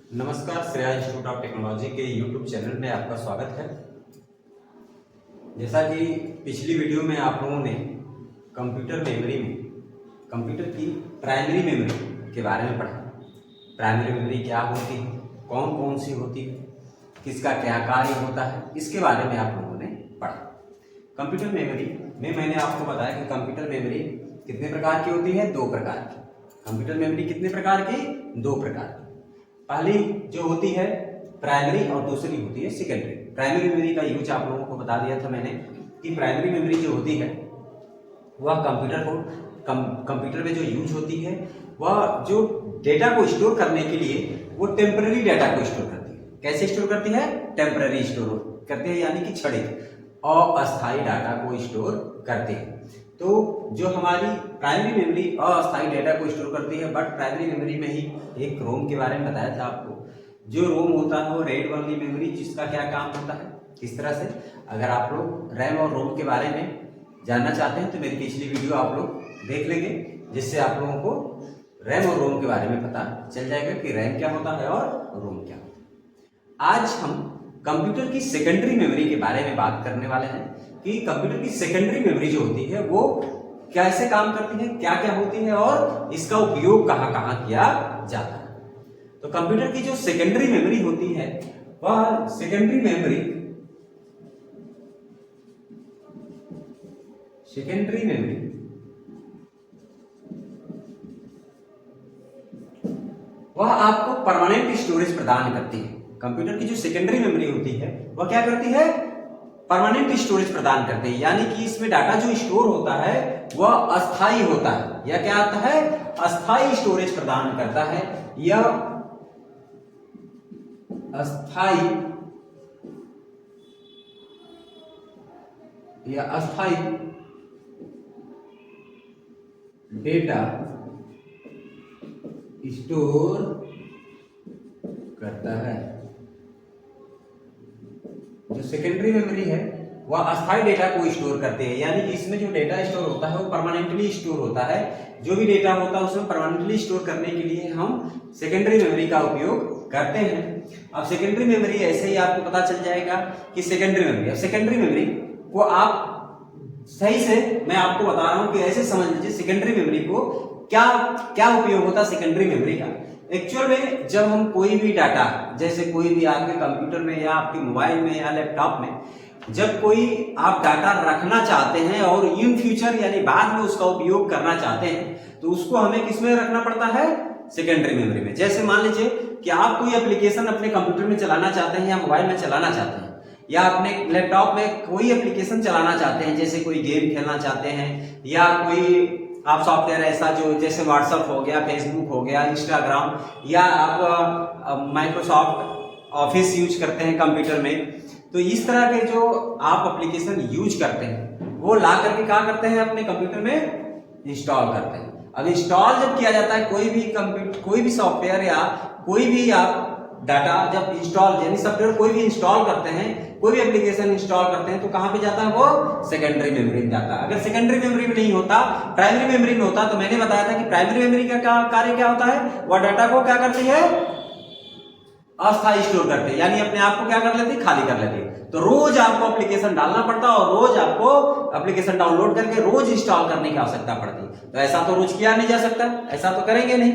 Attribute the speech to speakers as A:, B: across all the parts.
A: नमस्कार, Shreya institute of technology के YouTube channel में आपका स्वागत है। जैसा कि पिछली वीडियो में आप लोगों ने कंप्यूटर मेमोरी में कंप्यूटर की प्राइमरी मेमोरी के बारे में पढ़ा। प्राइमरी मेमोरी क्या होती है, कौन कौन सी होती है, किसका क्या कार्य होता है, इसके बारे में आप लोगों ने पढ़ा। कंप्यूटर मेमोरी में मैंने आपको बताया कि कंप्यूटर मेमोरी कितने प्रकार की होती है, 2 प्रकार की। कंप्यूटर मेमोरी कितने प्रकार की, 2 प्रकार की। पहली जो होती है प्राइमरी और दूसरी होती है सेकेंडरी। प्राइमरी मेमोरी का यूज आप लोगों को बता दिया था मैंने कि प्राइमरी मेमोरी जो होती है वह कंप्यूटर में जो यूज होती है वह जो डेटा को स्टोर करने के लिए वो टेम्पररी डेटा को स्टोर करती है। कैसे स्टोर करती है? टेम्पररी स्टोर करती है, यानी कि क्षणिक अस्थायी डाटा को स्टोर करते हैं। तो जो हमारी प्राइमरी मेमोरी अस्थायी डेटा को स्टोर करती है, बट प्राइमरी मेमोरी में ही एक रोम के बारे में बताया था आपको। जो रोम होता है वो रीड ओनली मेमोरी, जिसका क्या काम होता है, किस तरह से। अगर आप लोग रैम और रोम के बारे में जानना चाहते हैं तो मेरी पिछली वीडियो आप लोग देख लेंगे, जिससे आप लोगों को रैम और रोम के बारे में पता चल जाएगा कि रैम क्या होता है और रोम क्या होता है। आज हम कंप्यूटर की सेकेंडरी मेमोरी के बारे में बात करने वाले हैं कि कंप्यूटर की सेकेंडरी मेमोरी जो होती है वो कैसे काम करती है, क्या क्या होती है और इसका उपयोग कहाँ कहाँ किया जाता है। तो कंप्यूटर की जो सेकेंडरी मेमोरी होती है वह सेकेंडरी मेमोरी वह आपको परमानेंट स्टोरेज प्रदान करती है। कंप्यूटर की जो सेकेंडरी मेमोरी होती है वह क्या करती है? परमानेंट स्टोरेज प्रदान करते हैं, यानी कि इसमें डाटा जो स्टोर होता है वह अस्थाई होता है। यह क्या आता है? अस्थाई स्टोरेज प्रदान करता है। यह अस्थाई डेटा स्टोर करता है। जो सेकेंडरी मेमोरी है वह अस्थायी डेटा को स्टोर करते हैं, यानी कि इसमें जो डेटा स्टोर होता है वो परमानेंटली स्टोर होता है। जो भी डेटा होता है उसमें परमानेंटली स्टोर करने के लिए हम सेकेंडरी मेमोरी का उपयोग करते हैं। अब सेकेंडरी मेमोरी ऐसे ही आपको पता चल जाएगा कि सेकेंडरी मेमोरी को आप सही से मैं आपको बता रहा हूं कि ऐसे समझ लीजिए सेकेंडरी मेमोरी को क्या क्या उपयोग होता है सेकेंडरी मेमोरी का। एक्चुअल में जब हम कोई भी डाटा, जैसे कोई भी आपके कंप्यूटर में या आपके मोबाइल में या लैपटॉप में जब कोई आप डाटा रखना चाहते हैं और इन फ्यूचर यानी बाद में उसका उपयोग करना चाहते हैं तो उसको हमें किसमें रखना पड़ता है? सेकेंडरी मेमोरी में। जैसे मान लीजिए कि आप कोई एप्लीकेशन अपने कंप्यूटर में चलाना चाहते हैं या मोबाइल में चलाना चाहते हैं या अपने लैपटॉप में कोई एप्लीकेशन चलाना चाहते हैं, जैसे कोई गेम खेलना चाहते हैं या कोई आप सॉफ्टवेयर ऐसा जो जैसे व्हाट्सएप हो गया, फेसबुक हो गया, इंस्टाग्राम, या आप माइक्रोसॉफ्ट ऑफिस यूज करते हैं कंप्यूटर में, तो इस तरह के जो आप एप्लीकेशन यूज करते हैं वो ला करके क्या करते हैं? अपने कंप्यूटर में इंस्टॉल करते हैं। अब इंस्टॉल जब किया जाता है कोई भी सॉफ्टवेयर या कोई भी आप डाटा जब इंस्टॉल यानी सॉफ्टवेयर कोई भी इंस्टॉल करते हैं, कोई भी एप्लीकेशन इंस्टॉल करते हैं तो कहां पे जाता है? वो सेकेंडरी मेमोरी में जाता है। अगर सेकेंडरी मेमोरी में नहीं होता, प्राइमरी मेमोरी में होता, तो मैंने बताया था कि प्राइमरी मेमोरी का कार्य क्या होता है? वह डाटा को क्या करती है? अस्थायी स्टोर करते हैं, यानी अपने आप को क्या कर लेती है? खाली कर लेती है। तो रोज आपको एप्लीकेशन डालना पड़ता है और रोज आपको एप्लीकेशन डाउनलोड करके रोज इंस्टॉल करने की आवश्यकता पड़ती है। तो ऐसा तो रोज किया नहीं जा सकता, ऐसा तो करेंगे नहीं।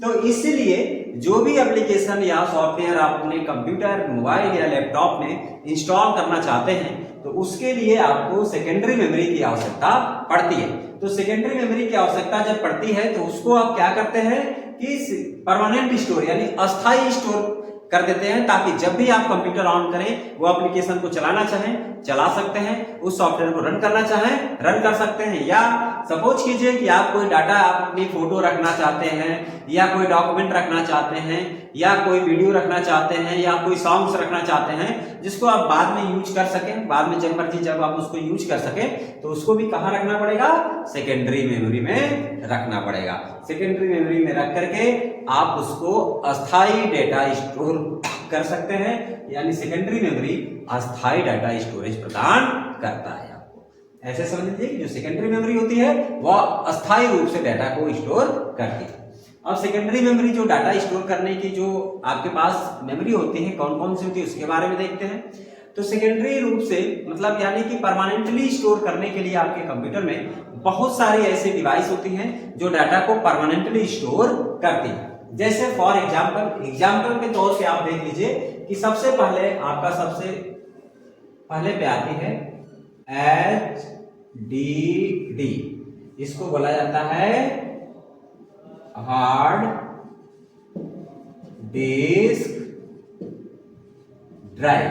A: तो इसलिए जो भी एप्लीकेशन या सॉफ्टवेयर आप अपने कंप्यूटर, मोबाइल या लैपटॉप में इंस्टॉल करना चाहते हैं तो उसके लिए आपको सेकेंडरी मेमोरी की आवश्यकता पड़ती है। तो सेकेंडरी मेमोरी की आवश्यकता जब पड़ती है तो उसको आप क्या करते हैं कि परमानेंट स्टोर यानी अस्थायी स्टोर कर देते हैं, ताकि जब भी आप कंप्यूटर ऑन करें वो एप्लीकेशन को चलाना चाहें चला सकते हैं, उस सॉफ्टवेयर को रन करना चाहें रन कर सकते हैं। या सपोज कीजिए कि आप कोई डाटा, आप अपनी फोटो रखना चाहते हैं या कोई डॉक्यूमेंट रखना चाहते हैं या कोई वीडियो रखना चाहते हैं या कोई सॉन्ग्स रखना चाहते हैं जिसको आप बाद में यूज कर सकें, बाद में जब मर्जी जब आप उसको यूज कर सकें, तो उसको भी कहाँ रखना पड़ेगा? सेकेंडरी मेमोरी में रखना पड़ेगा। सेकेंडरी मेमोरी में रख करके आप उसको अस्थायी डेटा स्टोर कर सकते हैं, यानी सेकेंडरी मेमोरी अस्थायी डाटा स्टोरेज प्रदान करता है। आपको ऐसे समझ लीजिए कि जो सेकेंडरी मेमोरी होती है वह अस्थायी रूप से डाटा को स्टोर करती है। अब सेकेंडरी मेमोरी जो डाटा स्टोर करने की जो आपके पास मेमोरी होती है, कौन कौन सी होती है उसके बारे में देखते हैं। तो सेकेंडरी रूप से मतलब यानी कि परमानेंटली स्टोर करने के लिए आपके कंप्यूटर में बहुत सारी ऐसी डिवाइस होती हैं जो डाटा को परमानेंटली स्टोर करती है। जैसे फॉर एग्जाम्पल के तौर पे आप देख लीजिए कि सबसे पहले आपका सबसे पहले पे आती है HDD, इसको बोला जाता है हार्ड डिस्क ड्राइव।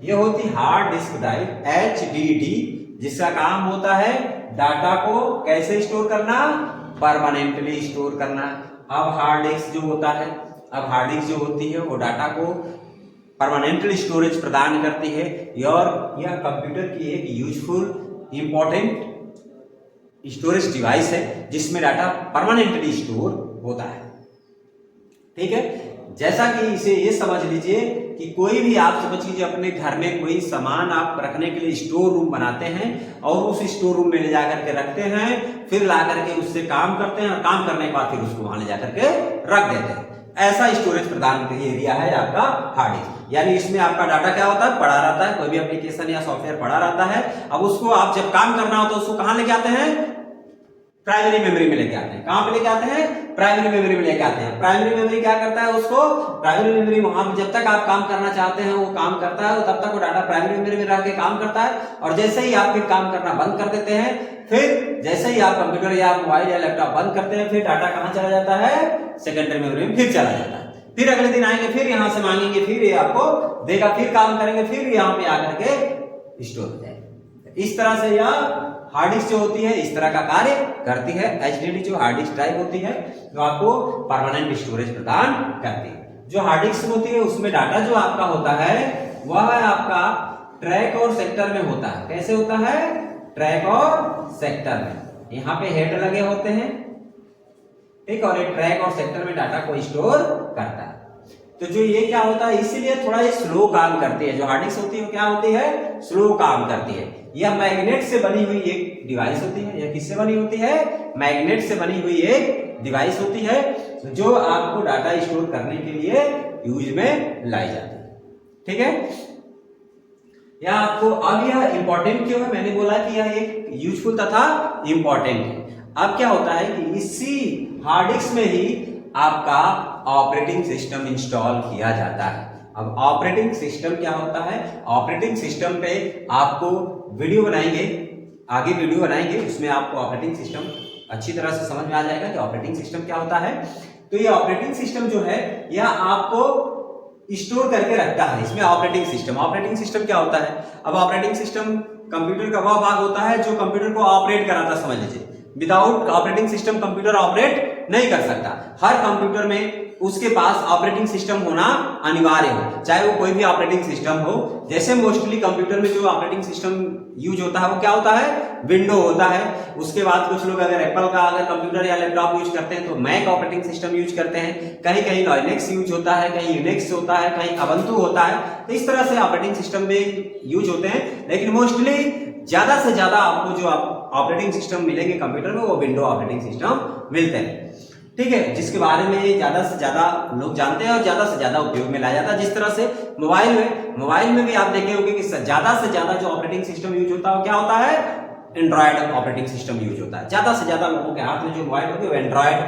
A: ये होती हार्ड डिस्क ड्राइव HDD, जिसका काम होता है डाटा को कैसे स्टोर करना, परमानेंटली स्टोर करना। अब हार्ड डिस्क जो होता है, अब हार्ड डिस्क जो होती है वो डाटा को परमानेंटली स्टोरेज प्रदान करती है और यह कंप्यूटर की एक यूजफुल इंपॉर्टेंट स्टोरेज डिवाइस है जिसमें डाटा परमानेंटली स्टोर होता है। ठीक है, जैसा कि इसे ये समझ लीजिए कि कोई भी आप समझ लीजिए अपने घर में कोई सामान आप रखने के लिए स्टोर रूम बनाते हैं और उस स्टोर रूम में ले जाकर के रखते हैं, फिर ला करके उससे काम करते हैं और काम करने के बाद फिर उसको वहां ले जाकर के रख देते हैं। ऐसा स्टोरेज प्रदान एरिया है आपका हार्ड डिस्क। यानी इसमें आपका डाटा क्या होता है, पड़ा रहता है, कोई भी एप्लीकेशन या सॉफ्टवेयर पड़ा रहता है। अब उसको आप जब काम करना हो तो उसको कहां लेके आते हैं, प्राइमरी मेमोरी में लेके आते हैं। कहां पे लेके आते हैं, प्राइमरी मेमोरी में लेके आते हैं। प्राइमरी मेमोरी क्या करता है, उसको प्राइमरी मेमोरी वहां जब तक आप काम करना चाहते हैं वो काम करता है, तब तक वो डाटा प्राइमरी मेमोरी में रह के काम करता है। और जैसे ही आप फिर काम करना बंद कर देते हैं, फिर जैसे ही आप कंप्यूटर या मोबाइल या लैपटॉप बंद करते हैं, फिर डाटा कहां चला जाता है, सेकेंडरी मेमोरी में फिर चला जाता है। फिर अगले दिन आएंगे, फिर यहां से मांगेंगे, फिर ये आपको देगा, फिर काम करेंगे, फिर यहाँ पे आकर के स्टोर हो जाएगा। इस तरह से यह हार्ड डिस्क जो होती है इस तरह का कार्य करती है। HDD जो हार्ड डिस्क ड्राइव होती है जो आपको परमानेंट स्टोरेज प्रदान करती है। जो हार्ड डिस्क होती है उसमें डाटा जो आपका होता है वह आपका ट्रैक और सेक्टर में होता है। कैसे होता है, ट्रैक और सेक्टर में। यहाँ पे हेड लगे होते हैं, ठीक, और ये ट्रैक और सेक्टर में डाटा को स्टोर करता है। तो जो ये क्या होता है, इसीलिए थोड़ा ये स्लो काम करती है। जो हार्ड डिस्क होती है क्या होती है, स्लो काम करती है। यह मैग्नेट से बनी हुई एक डिवाइस होती है। यह किससे बनी होती है, मैग्नेट से बनी हुई एक डिवाइस होती है जो आपको डाटा स्टोर करने के लिए यूज में लाई जाती है। ठीक है, यह आपको, अब यह इंपॉर्टेंट क्यों है, मैंने बोला कि यह एक यूजफुल तथा इंपॉर्टेंट है। अब क्या होता है कि इसी हार्ड डिस्क में ही आपका ऑपरेटिंग सिस्टम इंस्टॉल किया जाता है। अब ऑपरेटिंग सिस्टम क्या होता है, ऑपरेटिंग सिस्टम पे आपको वीडियो बनाएंगे, आगे वीडियो बनाएंगे, उसमें आपको ऑपरेटिंग सिस्टम अच्छी तरह से समझ में आ जाएगा कि ऑपरेटिंग सिस्टम क्या होता है। तो ये ऑपरेटिंग सिस्टम जो है यह आपको स्टोर करके रखता है। इसमें ऑपरेटिंग सिस्टम क्या होता है, अब ऑपरेटिंग सिस्टम कंप्यूटर का वह भाग होता है जो कंप्यूटर को ऑपरेट कराता, समझ लीजिए। Without operating system computer operate नहीं कर सकता। हर कंप्यूटर में उसके पास ऑपरेटिंग सिस्टम होना अनिवार्य हो, चाहे वो कोई भी ऑपरेटिंग सिस्टम हो। जैसे मोस्टली कंप्यूटर में जो ऑपरेटिंग सिस्टम यूज होता है वो क्या होता है, विंडो होता है। उसके बाद कुछ लोग अगर एप्पल का अगर कंप्यूटर या लैपटॉप यूज करते हैं तो मैक ऑपरेटिंग सिस्टम यूज करते हैं। कहीं कहीं लाइनेक्स यूज होता है, कहीं यूनिक्स होता है, कहीं ubuntu होता है। तो इस तरह से ऑपरेटिंग सिस्टम में यूज होते हैं, लेकिन मोस्टली ज्यादा से ज्यादा आपको जो ऑपरेटिंग सिस्टम मिलेंगे कंप्यूटर में वो विंडो ऑपरेटिंग सिस्टम मिलते हैं। ठीक है, जिसके बारे में ज्यादा से ज्यादा लोग जानते हैं और ज्यादा से ज्यादा उपयोग में लाया जाता है। जिस तरह से मोबाइल में भी आप देखे होंगे कि ज्यादा से ज्यादा जो ऑपरेटिंग सिस्टम यूज होता है वो क्या होता है, एंड्रॉयड ऑपरेटिंग सिस्टम यूज होता है। ज्यादा से ज्यादा लोगों के हाथ में जो मोबाइल होगी वो एंड्रॉयड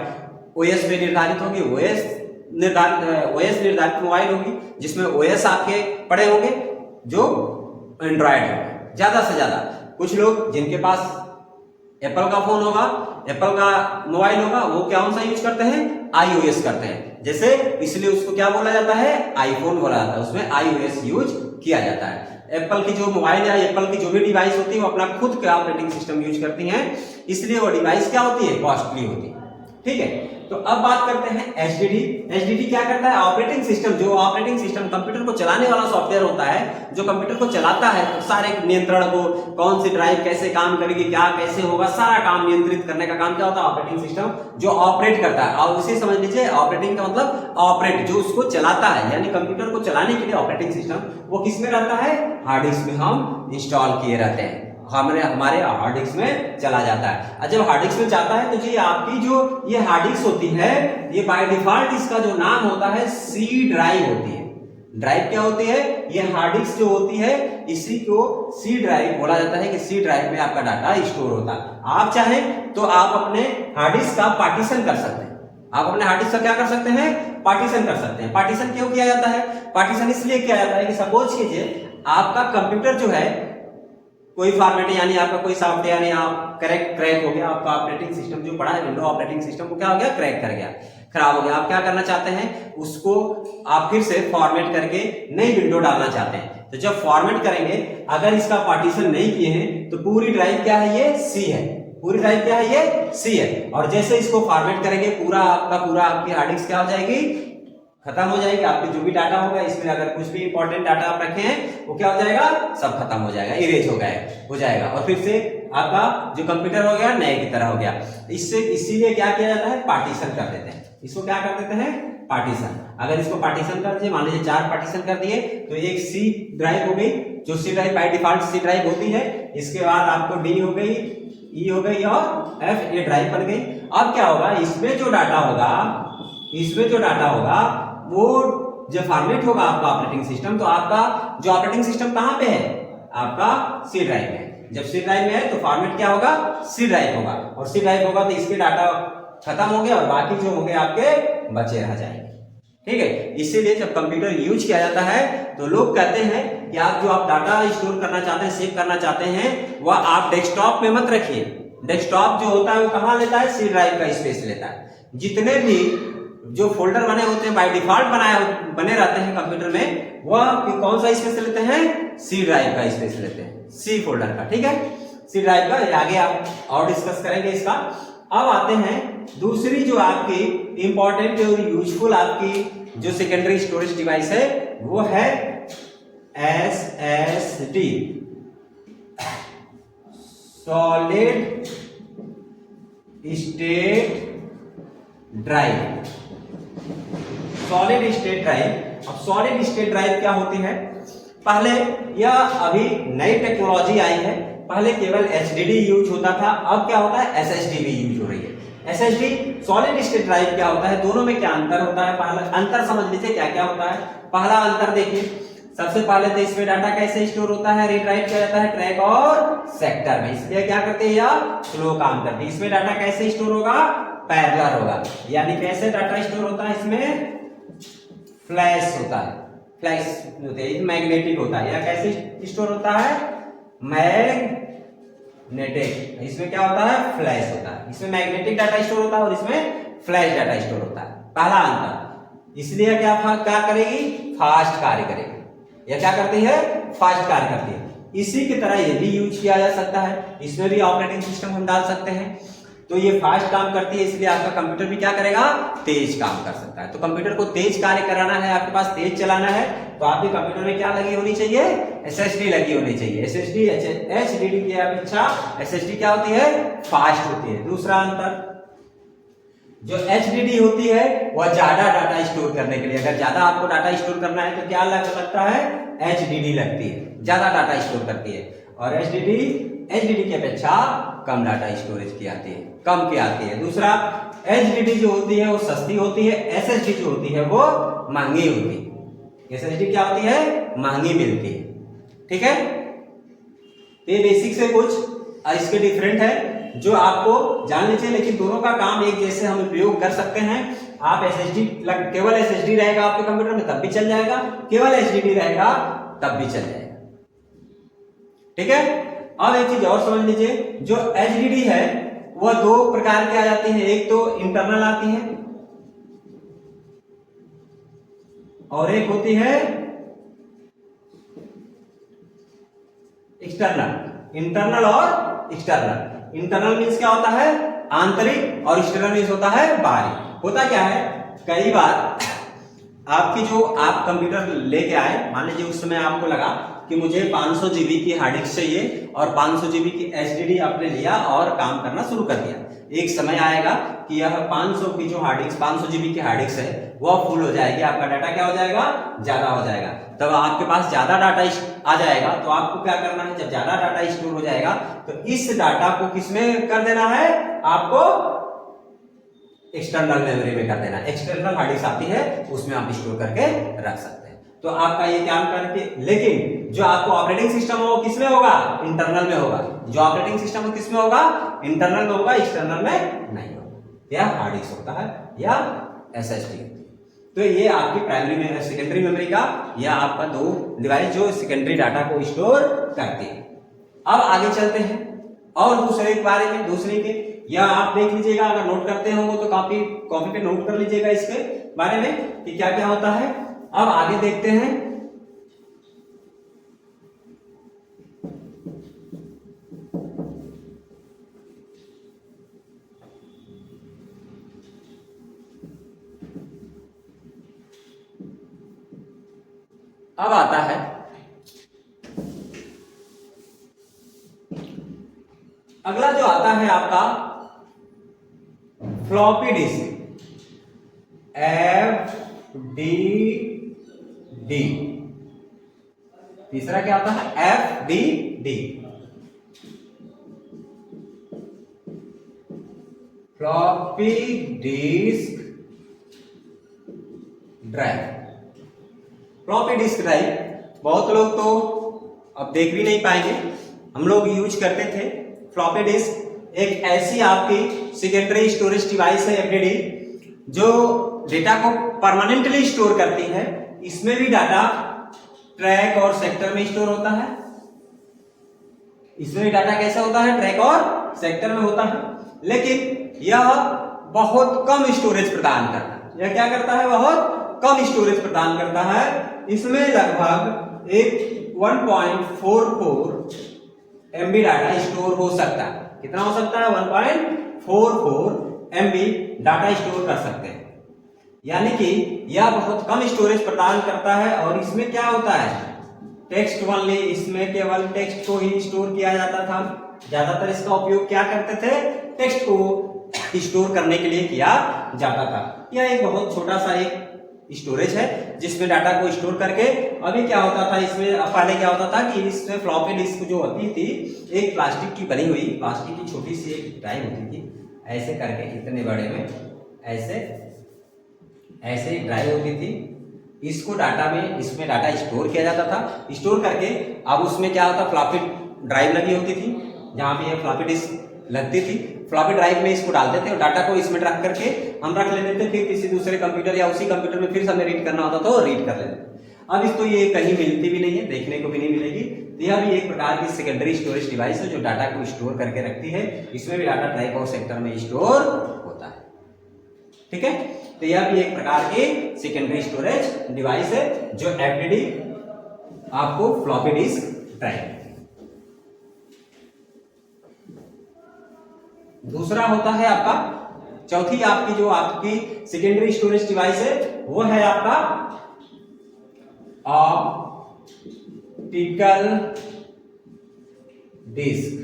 A: ओएस पे निर्धारित होगी, ओएस निर्धारित मोबाइल होगी जिसमें ओएस आपके पड़े होंगे जो एंड्रॉयड है। ज्यादा से ज्यादा कुछ लोग जिनके पास एप्पल का फोन होगा, एप्पल का मोबाइल होगा, वो कौन सा यूज करते हैं, iOS करते हैं। जैसे इसलिए उसको क्या बोला जाता है, आईफोन बोला जाता है, उसमें iOS यूज किया जाता है। एप्पल की जो मोबाइल या एप्पल की जो भी डिवाइस होती है वो अपना खुद का ऑपरेटिंग सिस्टम यूज करती हैं, इसलिए वो डिवाइस क्या होती है, कॉस्टली होती है। ठीक है, तो अब बात करते हैं HDD क्या करता है, ऑपरेटिंग सिस्टम। जो ऑपरेटिंग सिस्टम कंप्यूटर को चलाने वाला सॉफ्टवेयर होता है, जो कंप्यूटर को चलाता है, तो सारे नियंत्रण को, कौन सी ड्राइव कैसे काम करेगी, क्या कैसे होगा, सारा काम नियंत्रित करने का काम क्या होता है, ऑपरेटिंग सिस्टम जो ऑपरेट करता है। और उसे समझ लीजिए ऑपरेटिंग का मतलब ऑपरेट, जो उसको चलाता है, यानी कंप्यूटर को चलाने के लिए ऑपरेटिंग सिस्टम वो किसमें रहता है, हार्ड डिस्क में हम इंस्टॉल किए रहते हैं। हमारे हार्ड डिस्क में चला जाता है। और जब हार्ड डिस्क में जाता है तो जी आपकी जो ये हार्ड डिस्क होती है, ये बाय डिफॉल्ट इसका जो नाम होता है सी ड्राइव होती है। ड्राइव क्या होती है? ये हार्ड डिस्क जो होती है इसी को सी ड्राइव बोला जाता है कि सी ड्राइव में आपका डाटा स्टोर होता है। आप चाहें तो आप अपने हार्ड डिस्क का पार्टीशन कर सकते हैं। आप अपने हार्ड डिस्क का क्या कर सकते हैं? पार्टीशन कर सकते हैं। पार्टीशन क्यों किया जाता है? पार्टीशन इसलिए किया जाता है कि सपोज कीजिए आपका कंप्यूटर जो है कोई फॉर्मेट यानी आपका कोई सॉफ्टवेयर यानी आप क्रैक हो गया, आपका ऑपरेटिंग सिस्टम जो पड़ा है विंडो ऑपरेटिंग सिस्टम को क्या हो गया? क्रैक कर गया, खराब हो गया। आप क्या करना चाहते हैं? उसको आप फिर से फॉर्मेट करके नई विंडो डालना चाहते हैं। तो जब फॉर्मेट करेंगे, अगर इसका पार्टीशन नहीं किए हैं तो पूरी ड्राइव क्या है? ये सी है। पूरी ड्राइव क्या है? ये सी है। और जैसे इसको फॉर्मेट करेंगे पूरा आपकी हार्ड डिस्क क्या हो जाएगी? खत्म हो जाएगी। आपके जो भी डाटा होगा इसमें अगर कुछ भी इंपॉर्टेंट डाटा आप रखे हैं वो क्या हो जाएगा? सब खत्म हो जाएगा, इरेज हो जाएगा और फिर से आपका जो कंप्यूटर हो गया नए की तरह हो गया। इससे इसीलिए क्या किया जाता है? पार्टीशन कर देते हैं। इसको क्या कर देते हैं? पार्टीशन। अगर इसको पार्टीशन कर दिए, मान लीजिए 4 पार्टीशन कर दिए तो एक सी ड्राइव हो गई, जो C drive by default C drive होती है। इसके बाद आपको डी हो गई, ई हो गई और एफ, ये ड्राइव बन गई। अब क्या होगा? इसमें जो डाटा होगा वो जब फॉर्मेट होगा आपका ऑपरेटिंग सिस्टम, तो आपका जो ऑपरेटिंग सिस्टम कहां पे है? आपका सी ड्राइव में। जब सी ड्राइव में है तो फॉर्मेट क्या होगा? सी ड्राइव होगा। और सी ड्राइव होगा तो इसके डाटा खत्म हो गए और बाकी जो होंगे आपके बचे रह जाएंगे। ठीक है, इसीलिए जब कंप्यूटर यूज किया जाता है तो लोग कहते हैं कि आप डाटा स्टोर करना चाहते हैं, सेव करना चाहते हैं, वह आप डेस्कटॉप में मत रखिए। डेस्कटॉप जो होता है वो कहां लेता है? सी ड्राइव का स्पेस लेता है। जितने भी जो फोल्डर बने होते हैं बाय डिफॉल्ट बने रहते हैं कंप्यूटर में, वह कौन सा स्पेस लेते हैं? सी ड्राइव का स्पेस लेते हैं, सी फोल्डर का। ठीक है, सी ड्राइव का। आगे आप और डिस्कस करेंगे इसका। अब आते हैं दूसरी जो आपकी इंपॉर्टेंट और यूजफुल आपकी जो सेकेंडरी स्टोरेज डिवाइस है वो है SSD, solid state drive. Solid state drive. अब सॉलिड स्टेट ड्राइव क्या होती है? पहले यह अभी नई टेक्नोलॉजी आई है। पहले केवल HDD यूज होता था, अब क्या होता है? SSD भी यूज हो रही है। SSD सॉलिड स्टेट ड्राइव क्या होता है? दोनों में क्या अंतर होता है? पहला अंतर समझ लीजिए क्या क्या होता है। पहला अंतर देखिए, सबसे पहले तो इसमें डाटा कैसे स्टोर होता है? रीड राइट किया जाता है ट्रैक और सेक्टर में। इसलिए क्या करते हैं? या स्लो काम करते हैं। इसमें डाटा कैसे स्टोर होगा? पैरेलल होगा। यानी कैसे डाटा स्टोर होता है? इसमें फ्लैश होता है, फ्लैश होते हैं, मैग्नेटिक होता है। या कैसे स्टोर होता है? मैग्नेटिक। इसमें क्या होता है? फ्लैश होता है। इसमें मैग्नेटिक डाटा स्टोर होता है और इसमें फ्लैश डाटा स्टोर होता है। पहला अंतर। इसलिए क्या करेगी? फास्ट कार्य करेगी। यह क्या करती है? फास्ट कार्य करती है। इसी की तरह ये भी यूज किया जा सकता है। इसमें भी ऑपरेटिंग सिस्टम हम डाल सकते हैं, तो ये फास्ट काम करती है। इसलिए आपका कंप्यूटर भी क्या करेगा? तेज काम कर सकता है। तो कंप्यूटर को तेज कार्य कराना है, आपके पास तेज चलाना है, तो आपके कंप्यूटर में क्या लगी होनी चाहिए? SSD लगी होनी चाहिए। SSD HDD की अपेक्षा SSD क्या होती है? फास्ट होती है। दूसरा अंतर, जो HDD होती है वह ज्यादा डाटा स्टोर करने के लिए, अगर ज्यादा आपको डाटा स्टोर करना है तो क्या लगता है? HDD लगती है, ज्यादा डाटा स्टोर करती है। और HDD की अपेक्षा कम डाटा स्टोरेज की आती है, कम की आती है। दूसरा, HDD जो होती है वो सस्ती होती है, SSD जो होती है वो महंगी होती है। SSD क्या होती है? महंगी मिलती है। ठीक है, ये बेसिक से कुछ इसके डिफरेंट है जो आपको जान लीजिए, लेकिन दोनों का काम एक जैसे हम उपयोग कर सकते हैं। आप केवल SSD रहेगा आपके कंप्यूटर में तब भी चल जाएगा, केवल HDD रहेगा तब भी चल जाएगा। ठीक है, अब एक चीज और समझ लीजिए, जो HDD है वह 2 प्रकार की आ जाती है। एक तो इंटरनल आती है और एक होती है एक्सटर्नल। इंटरनल और एक्सटर्नल। इंटरनल मींस क्या होता है? आंतरिक, और एक्सटर्नल मींस होता है बाहरी। होता क्या है? कई बार आपकी जो आप कंप्यूटर लेके आए, मान लीजिए उस समय आपको लगा कि मुझे 500 GB की हार्ड डिस्क चाहिए और 500 GB की HDD आपने लिया और काम करना शुरू कर दिया। एक समय आएगा कि यह 500 की जो हार्ड डिस्क 500 GB की हार्ड डिस्क है वह फुल हो जाएगी, आपका डाटा क्या हो जाएगा, ज्यादा हो जाएगा। तब आपके पास ज्यादा डाटा आ जाएगा तो आपको क्या करना है, जब ज्यादा डाटा स्टोर हो जाएगा तो इस डाटा को किसमें कर देना है, आपको एक्सटर्नल मेमोरी में कर देना। एक्सटर्नल हार्ड डिस्क आती है उसमें आप स्टोर करके रख सकते हैं। तो आपका ये काम करके, लेकिन जो आपको ऑपरेटिंग सिस्टम हो किसमें होगा, इंटरनल में होगा। जो ऑपरेटिंग सिस्टम हो किसमें होगा, इंटरनल में होगा, एक्सटर्नल में नहीं होगा। या हार्ड डिस्क होता है या एसएसडी होती है। तो ये आपकी प्राइमरी में सेकेंडरी मेमोरी का या आपका दो डिवाइस जो सेकेंडरी डाटा को स्टोर करते हैं। अब आगे चलते हैं और दूसरे के बारे में, दूसरे के, या आप देख लीजिएगा, अगर नोट करते हो तो कॉपी पे नोट कर लीजिएगा इसके बारे में कि क्या क्या होता है। अब आगे देखते हैं। अब आता है अगला जो आता है आपका फ्लॉपी डिस्क, FDD। तीसरा क्या आता है, FDD, floppy disk drive. Floppy disk drive बहुत लोग तो अब देख भी नहीं पाएंगे, हम लोग यूज करते थे। फ्लॉपी डिस्क एक ऐसी आपकी सेकेंडरी स्टोरेज डिवाइस है, FDD, जो डेटा को परमानेंटली स्टोर करती है। इसमें भी डाटा ट्रैक और सेक्टर में स्टोर होता है। इसमें भी डाटा कैसा होता है, ट्रैक और सेक्टर में होता है, लेकिन यह बहुत कम स्टोरेज प्रदान करता है। यह क्या करता है, बहुत कम स्टोरेज प्रदान करता है। इसमें लगभग एक 1.44 MB डाटा स्टोर हो सकता है। कितना हो सकता है, 1.44 MB डाटा स्टोर कर सकते हैं। यानी कि यह बहुत कम स्टोरेज प्रदान करता है। और इसमें क्या होता है, टेक्स्ट ओनली, इसमें केवल टेक्स्ट को ही स्टोर किया जाता था। ज्यादातर इसका उपयोग क्या करते थे, टेक्स्ट को स्टोर करने के लिए किया जाता था। यह एक बहुत छोटा सा एक स्टोरेज है जिसमें डाटा को स्टोर करके, अभी क्या होता था इसमें, पहले क्या होता था कि इसमें फ्लॉपी डिस्क जो होती थी एक प्लास्टिक की बनी हुई, प्लास्टिक की छोटी सी एक ड्राइव होती थी, ऐसे करके इतने बड़े में ऐसे ड्राइव होती थी। इसको डाटा में, इसमें डाटा स्टोर किया जाता था। स्टोर करके अब उसमें क्या होता, फ्लॉपी ड्राइव लगी होती थी, जहाँ पे ये फ्लॉपी डिस्क लगती थी। फ्लॉपी ड्राइव में इसको डालते थे और डाटा को इसमें रख करके हम रख लेते थे। फिर किसी दूसरे कंप्यूटर या उसी कंप्यूटर में फिर हमें रीड करना होता तो रीड कर लेते थे। अब इस तो ये कहीं मिलती भी नहीं है, देखने को भी नहीं मिलेगी। तो यह भी एक प्रकार की सेकेंडरी स्टोरेज डिवाइस है जो डाटा को स्टोर करके रखती है। इसमें भी डाटा ट्रैक और सेक्टर में स्टोर होता है। ठीक है, तो यह भी एक प्रकार की सेकेंडरी स्टोरेज डिवाइस है जो FDD आपको फ्लॉपी डिस्क ड्राइव। दूसरा होता है आपका, चौथी आपकी जो आपकी सेकेंडरी स्टोरेज डिवाइस है वो है आपका ऑप्टिकल डिस्क।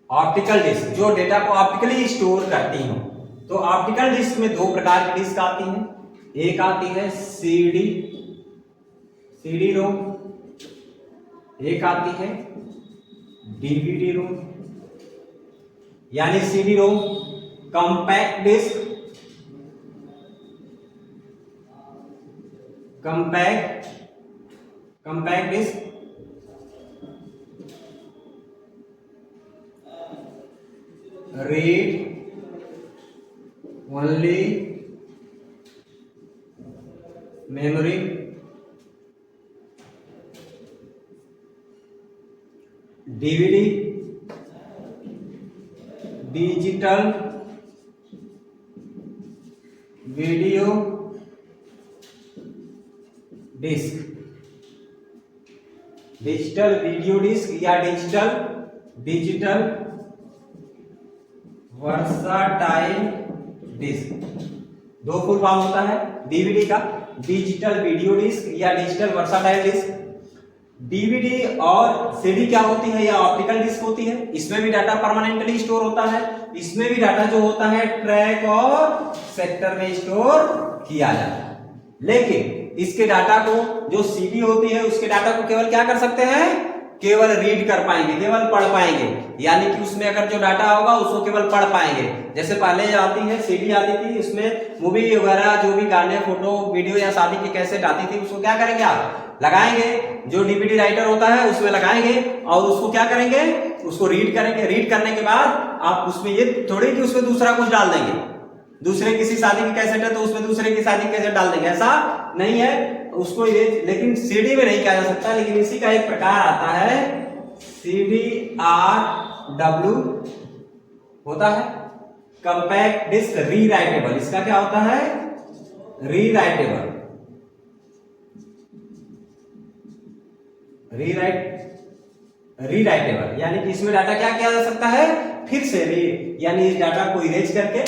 A: ऑप्टिकल डिस्क जो डेटा को ऑप्टिकली स्टोर करती हो। तो ऑप्टिकल डिस्क में दो प्रकार की डिस्क आती हैं। एक आती है CD रोम, एक आती है DVD रोम। यानी CD ROM compact disc, compact disc, read only memory, DVD digital video disc, digital video disc या डिजिटल वर्साटाइल डिस्क। दो फुल फॉर्म होता है DVD का, डिजिटल वीडियो डिस्क या डिजिटल वर्साटाइल डिस्क। DVD और CD क्या होती है, या ऑप्टिकल डिस्क होती है। इसमें भी डाटा परमानेंटली स्टोर होता है इसमें भी डाटा जो होता है ट्रैक और सेक्टर में स्टोर किया जाता है। लेकिन इसके डाटा को जो सीडी होती है उसके डाटा को केवल क्या कर सकते हैं, केवल रीड कर पाएंगे, केवल पढ़ पाएंगे, यानी कि उसमें अगर जो डाटा होगा उसको केवल पढ़ पाएंगे। जैसे पहले आती है सीडी आती थी, उसमें मूवी वगैरह जो भी गाने फोटो वीडियो या शादी की कैसेट आती थी उसको क्या करेंगे आप लगाएंगे, जो डीवीडी राइटर होता है उसमें लगाएंगे और उसको क्या करेंगे, उसको रीड करेंगे। रीड करने के बाद आप उसमें ये थोड़ी कि उसमें दूसरा कुछ डाल देंगे, दूसरे किसी शादी की कैसेट है तो उसमें दूसरे की शादी की कैसेट डाल देंगे, ऐसा नहीं है उसको ये। लेकिन सीडी में नहीं किया जा सकता, लेकिन इसी का एक प्रकार आता है CDRW होता है, कंपैक्ट डिस्क रीराइटेबल। इसका क्या होता है, रीराइटेबल, रीराइटेबल, यानी कि इसमें डाटा क्या किया जा सकता है, फिर से यानी इस डाटा को इरेज करके,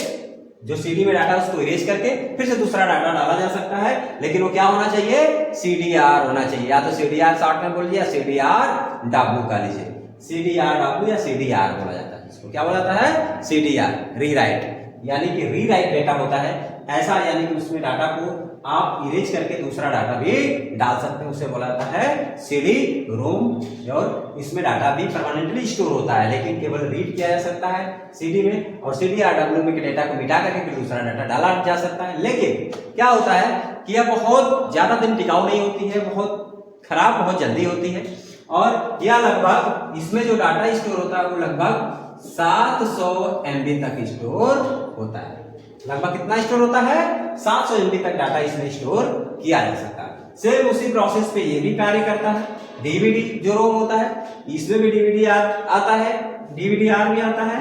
A: जो सीडी में डाटा उसको इरेज करके फिर से दूसरा डाटा डाला जा सकता है। लेकिन वो क्या होना चाहिए, CDR होना चाहिए, या तो CDR शॉर्ट में बोलिए या CDRW का लीजिए, CDRW या CDR बोला जाता है। इसको क्या बोला जाता है, CDR रीराइट, यानी कि रीराइट डेटा होता है ऐसा, यानी कि उसमें डाटा को आप इरेज करके दूसरा डाटा भी डाल सकते हैं, उसे बोला जाता है सीडी रोम। और इसमें डाटा भी परमानेंटली स्टोर होता है, लेकिन केवल रीड किया जा सकता है सीडी में, और CDRW में के डेटा को मिटा करके फिर दूसरा डाटा डाला जा सकता है। लेकिन क्या होता है कि यह बहुत ज्यादा दिन टिकाऊ नहीं होती है, बहुत खराब बहुत जल्दी होती है, और यह लगभग इसमें जो डाटा स्टोर होता है वो लगभग 700 MB तक स्टोर होता है। लगभग कितना स्टोर होता है, 700 MB तक डाटा इसमें स्टोर किया जा सकता है। सेम उसी प्रोसेस पे ये भी कार्य करता है। डीवीडी जो रोम होता है इसमें भी डीवीडी आता है, DVDR भी आता है,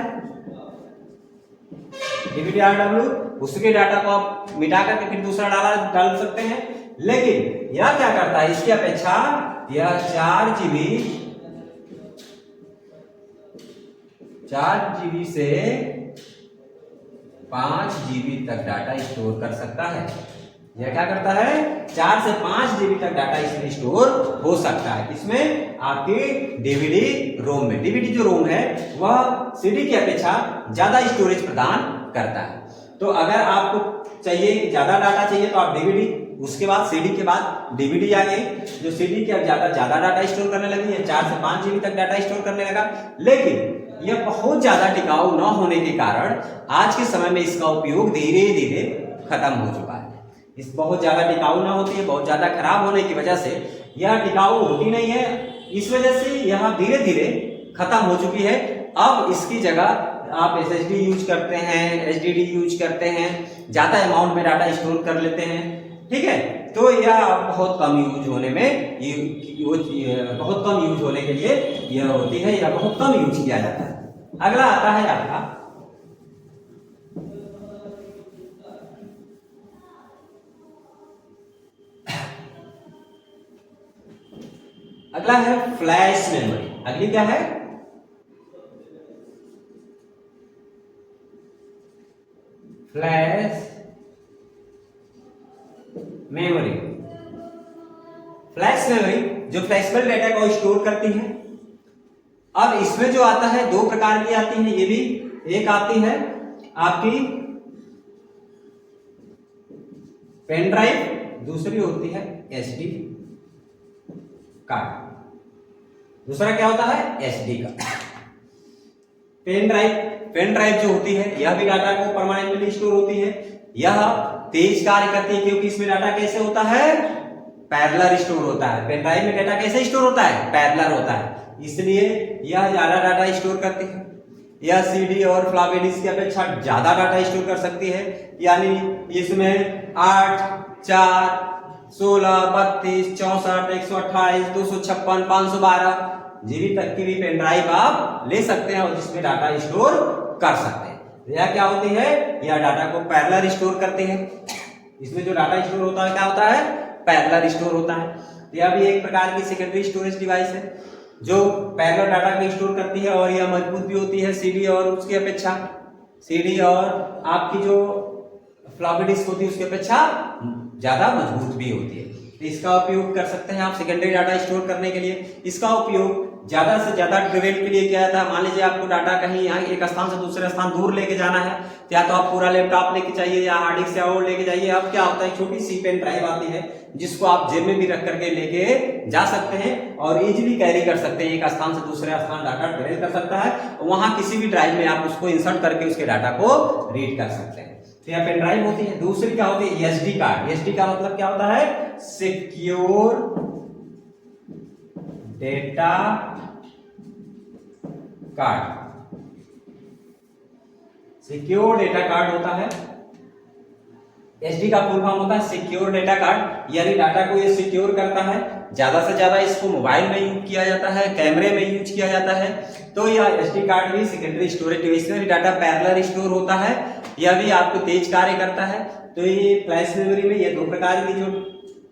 A: DVDRW, उसके डाटा को आप मिटा करके फिर दूसरा डाल सकते हैं। लेकिन यह क्या करता है, इसकी अपेक्षा यह 4 GB से 5 GB तक डाटा स्टोर कर सकता है। यह क्या करता है, 4 से 5 GB तक डाटा इसमें स्टोर हो सकता है। इसमें आपकी डीवीडी रोम में, डीवीडी जो रोम है वह सीडी की अपेक्षा ज्यादा स्टोरेज प्रदान करता है। तो अगर आपको चाहिए ज्यादा डाटा चाहिए तो आप डीवीडी, उसके बाद सीडी के बाद डीवीडी आ गई, जो सीडी के अब ज्यादा डाटा स्टोर करने लगी है, 4 से 5 GB तक डाटा स्टोर करने लगा। लेकिन यह बहुत ज्यादा टिकाऊ न होने के कारण आज के समय में इसका उपयोग धीरे धीरे खत्म हो चुका है। इस बहुत ज्यादा टिकाऊ ना होती है, बहुत ज्यादा खराब होने की वजह से यह टिकाऊ होती नहीं है, इस वजह से यह धीरे धीरे खत्म हो चुकी है। अब इसकी जगह आप SSD यूज करते हैं, HDD यूज करते हैं, ज्यादा अमाउंट में डाटा स्टोर कर लेते हैं, ठीक है। तो यह बहुत कम यूज होने में, बहुत कम यूज होने के लिए यह होती है, यह बहुत कम यूज किया जाता है। अगला आता है आपका अगला है फ्लैश मेमोरी। अगली क्या है, फ्लैश मेमोरी। फ्लैश मेमोरी जो फ्लेक्सिबल डेटा को स्टोर करती है। अब इसमें जो आता है दो प्रकार की आती है, ये भी एक आती है आपकी पेन ड्राइव, दूसरी होती है SD कार्ड। दूसरा क्या होता है, SD कार्ड। पेन ड्राइव जो होती है यह भी डाटा को परमानेंटली स्टोर होती है। यह तेज कार्य करती है क्योंकि इसमें डाटा कैसे होता है, पैरेलल स्टोर होता है। पेन ड्राइव में डाटा कैसे स्टोर होता है, पैरेलल होता है, इसलिए यह ज्यादा डाटा स्टोर करती है। यह CD और फ्लॉपी डिस्क की अपेक्षा ज्यादा डाटा स्टोर कर सकती है, यानी इसमें 8, 4, 16, 32, 64, 128, 256, 512 GB तक की भी पेन ड्राइव आप ले सकते हैं और जिसमें डाटा स्टोर कर सकते हैं। यह क्या होती है, यह डाटा को पैरेलल स्टोर करते हैं। इसमें जो डाटा स्टोर होता है क्या होता है, पैरेलल स्टोर होता है। यह भी एक प्रकार की सेकेंडरी स्टोरेज डिवाइस है जो पैरेलल डाटा को स्टोर करती है, और यह मजबूत भी होती है CD और उसकी अपेक्षा। CD और आपकी जो फ्लॉपी डिस्क होती है उसकी अपेक्षा ज्यादा मजबूत भी होती है। इसका उपयोग कर सकते हैं आप सेकेंडरी डाटा स्टोर करने के लिए। इसका उपयोग ज्यादा से ज्यादा ट्रेवल के लिए क्या था, मान लीजिए आपको डाटा कहीं यहाँ एक स्थान से दूसरे स्थान दूर लेके जाना है, या तो आप पूरा लैपटॉप लेके जाइए या हार्ड डिस्क या और लेके जाइए। अब क्या होता है, छोटी सी पेन ड्राइव आती है जिसको आप जेब में भी रख करके लेके जा सकते हैं और इजीली कैरी कर सकते हैं। एक स्थान से दूसरे स्थान डाटा ट्रेवल कर सकता है, वहां किसी भी ड्राइव में आप उसको इंसर्ट करके उसके डाटा को रीड कर सकते हैं। तो यह पेन ड्राइव होती है। दूसरी क्या होती है, एसडी कार्ड। एसडी का मतलब क्या होता है, secure data card. Secure data card होता है। एसडी का फुल फॉर्म होता है सिक्योर डेटा कार्ड, यानी डाटा को ये सिक्योर करता है। ज्यादा से ज्यादा इसको मोबाइल में यूज किया जाता है, कैमरे में यूज किया जाता है। तो यह एसडी कार्ड भी secondary storage device data parallel store होता है, यह भी आपको तेज कार्य करता है। तो ये फ्लैश मेमोरी में ये दो प्रकार की जो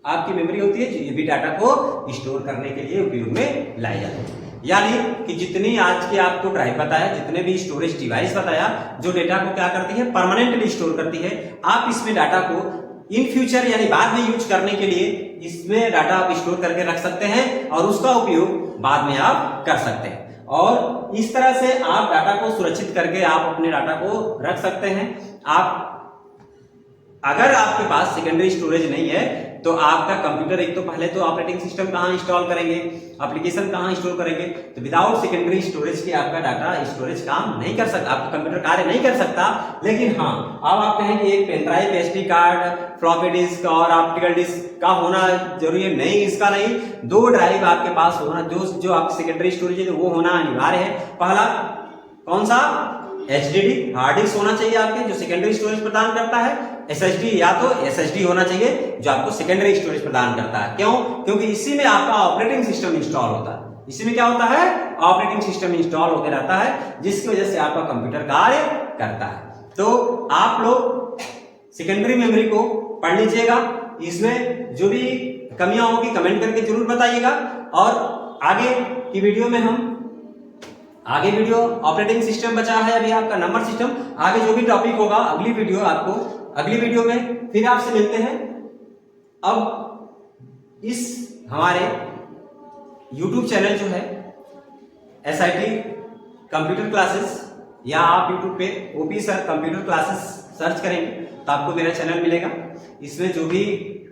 A: आपकी मेमोरी होती है, ये भी डाटा को स्टोर करने के लिए उपयोग में लाई जाती है। यानी कि जितनी आज की आपको ड्राइव बताया, जितने भी स्टोरेज डिवाइस बताया, जो डेटा को क्या करती है, परमानेंटली स्टोर करती है। आप इसमें डाटा को इन फ्यूचर यानी बाद में यूज करने के लिए इसमें डाटा आप स्टोर करके रख सकते हैं और उसका उपयोग बाद में आप कर सकते हैं। और इस तरह से आप डाटा को सुरक्षित करके आप अपने डाटा को रख सकते हैं। आप अगर आपके पास सेकेंडरी स्टोरेज नहीं है तो आपका कंप्यूटर, एक तो पहले तो ऑपरेटिंग सिस्टम कहाँ इंस्टॉल करेंगे, एप्लीकेशन कहाँ इंस्टॉल करेंगे, तो विदाउट सेकेंडरी स्टोरेज के आपका डाटा स्टोरेज काम नहीं कर सकता, आपका कंप्यूटर कार्य नहीं कर सकता। लेकिन हाँ, अब आप कहें कि एक pen drive, SD card, floppy disk और ऑप्टिकल डिस्क का होना जरूरी है, नहीं, इसका नहीं। दो ड्राइव आपके पास होना, जो आप सेकेंडरी स्टोरेज है वो होना अनिवार्य है। पहला कौन सा, एचडीडी हार्ड डिस्क होना चाहिए आपके, जो सेकेंडरी स्टोरेज प्रदान करता है। एसएसडी या तो एसएसडी होना चाहिए जो आपको सेकेंडरी स्टोरेज प्रदान करता है। क्यों? क्योंकि इसी में आपका ऑपरेटिंग सिस्टम इंस्टॉल होता है। इसी में क्या होता है, ऑपरेटिंग सिस्टम इंस्टॉल होकर रहता है, जिसकी वजह से आपका कंप्यूटर कार्य करता है। तो आप लोग सेकेंडरी मेमोरी को पढ़ लीजिएगा, इसमें जो भी कमियां होगी कमेंट करके जरूर बताइएगा। और आगे की वीडियो में आगे वीडियो ऑपरेटिंग सिस्टम बचा है, अभी आपका नंबर सिस्टम, आगे जो भी टॉपिक होगा अगली वीडियो में फिर आपसे मिलते हैं। अब इस हमारे YouTube चैनल जो है SIT कंप्यूटर क्लासेस, या आप YouTube पे OP sir computer classes search करेंगे तो आपको मेरा चैनल मिलेगा। इसमें जो भी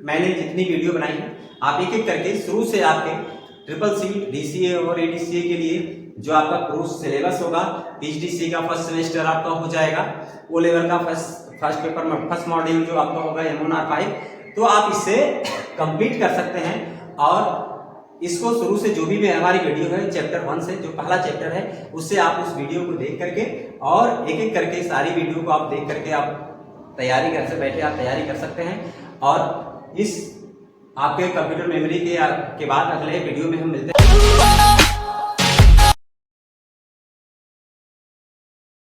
A: मैंने जितनी वीडियो बनाई है, आप एक एक करके शुरू से आपके CCC, DCA और ADCA के लिए जो आपका कोर्स सिलेबस होगा, PGDCA का फर्स्ट सेमेस्टर आपका हो जाएगा, ओ लेवल का फर्स्ट पेपर में फर्स्ट मॉड्यूल जो आपका होगा MNR5, तो आप इससे कंप्लीट कर सकते हैं। और इसको शुरू से जो भी हमारी वीडियो है चैप्टर 1 से, जो पहला चैप्टर है, उससे आप उस वीडियो को देख करके और एक एक करके सारी वीडियो को आप देख करके आप तैयारी, घर से बैठे आप तैयारी कर सकते हैं। और इस आपके कंप्यूटर मेमोरी के बाद अगले वीडियो में हम मिलते हैं।